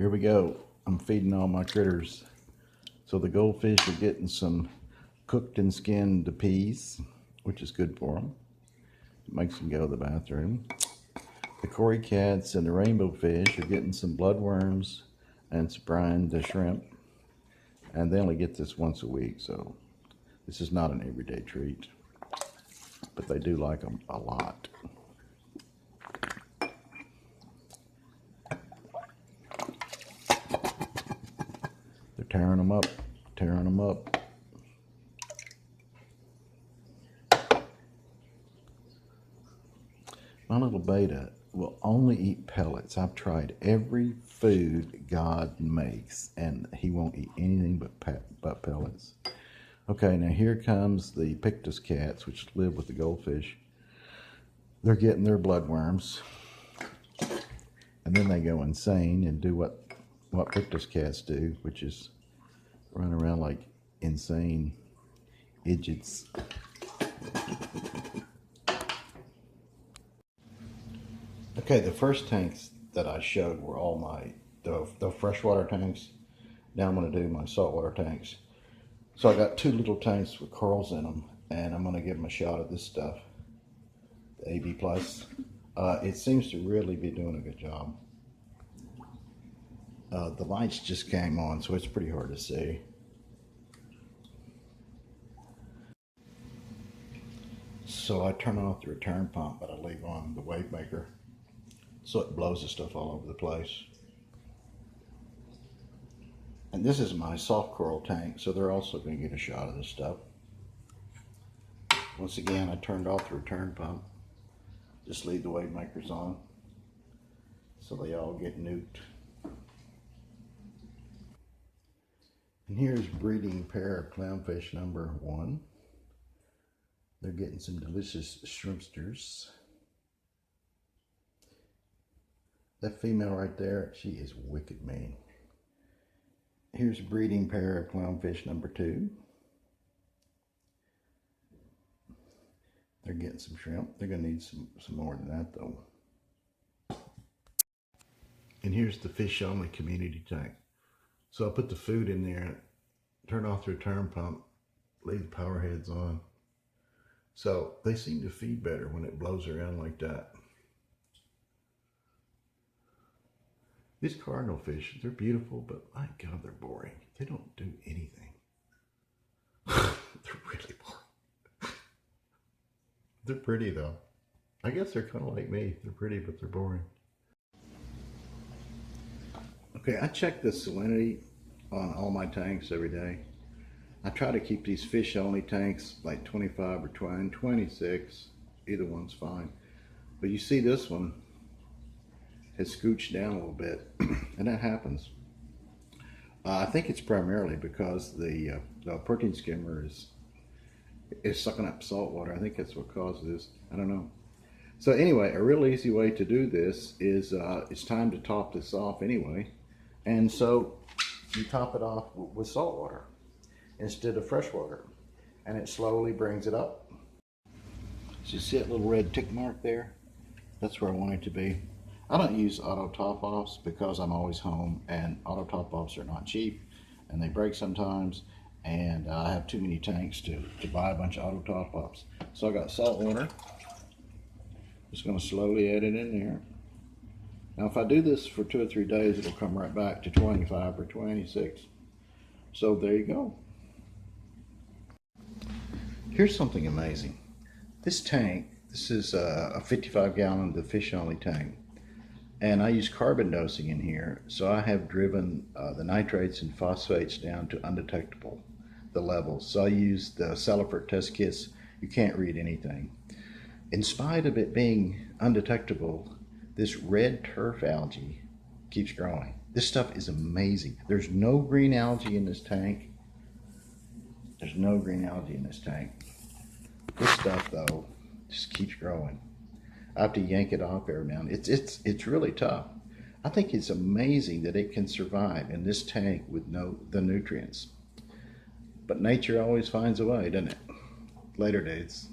Here we go. I'm feeding all my critters. So the goldfish are getting some cooked and skinned peas, which is good for them. It makes them go to the bathroom. The cory cats and the rainbow fish are getting some bloodworms and some brined shrimp. And they only get this once a week, so this is not an everyday treat. But they do like them a lot. They're tearing them up, tearing them up. My little beta will only eat pellets. I've tried every food God makes, and he won't eat anything but pellets. Okay, now here comes the pictus cats, which live with the goldfish. They're getting their bloodworms, and then they go insane and do what pictus cats do, which is run around like insane idiots. Okay, the first tanks that I showed were all the freshwater tanks. Now I'm going to do my saltwater tanks. So I got two little tanks with corals in them, and I'm going to give them a shot of this stuff, the AB+. It seems to really be doing a good job. The lights just came on, so it's pretty hard to see. So I turn off the return pump, but I leave on the wave maker, so it blows the stuff all over the place. And this is my soft coral tank, so they're also going to get a shot of this stuff. Once again, I turned off the return pump. Just leave the wave makers on, so they all get nuked. And here's breeding pair of clownfish number 1. They're getting some delicious shrimpsters. That female right there, she is wicked mean. Here's a breeding pair of clownfish number 2. They're getting some shrimp. They're going to need some more than that, though. And here's the fish only community tank. So I put the food in there, turn off the return pump, leave the power heads on. So they seem to feed better when it blows around like that. These cardinal fish, they're beautiful, but my God, they're boring. They don't do anything. They're really boring. They're pretty though. I guess they're kind of like me. They're pretty, but they're boring. Okay, I check the salinity on all my tanks every day. I try to keep these fish only tanks like 25 or 26. Either one's fine. But you see this one has scooched down a little bit, and that happens. I think it's primarily because the protein skimmer is sucking up salt water. I think that's what causes this. I don't know. So anyway, a real easy way to do this is it's time to top this off anyway. And so you top it off with salt water instead of fresh water, and it slowly brings it up. So you see that little red tick mark there? That's where I want it to be. I don't use auto top offs because I'm always home, and auto top offs are not cheap and they break sometimes, and I have too many tanks to buy a bunch of auto top offs. So I got salt water. Just going to slowly add it in there. Now if I do this for 2 or 3 days, it'll come right back to 25 or 26. So there you go. Here's something amazing. This tank, this is a 55-gallon, the fish only tank. And I use carbon dosing in here, so I have driven the nitrates and phosphates down to undetectable, the levels. So I use the Saltwater test kits. You can't read anything. In spite of it being undetectable, this red turf algae keeps growing. This stuff is amazing. There's no green algae in this tank. There's no green algae in this tank. This stuff, though, just keeps growing. I have to yank it off every now and then. It's really tough. I think it's amazing that it can survive in this tank with the nutrients. But nature always finds a way, doesn't it? Later, dudes.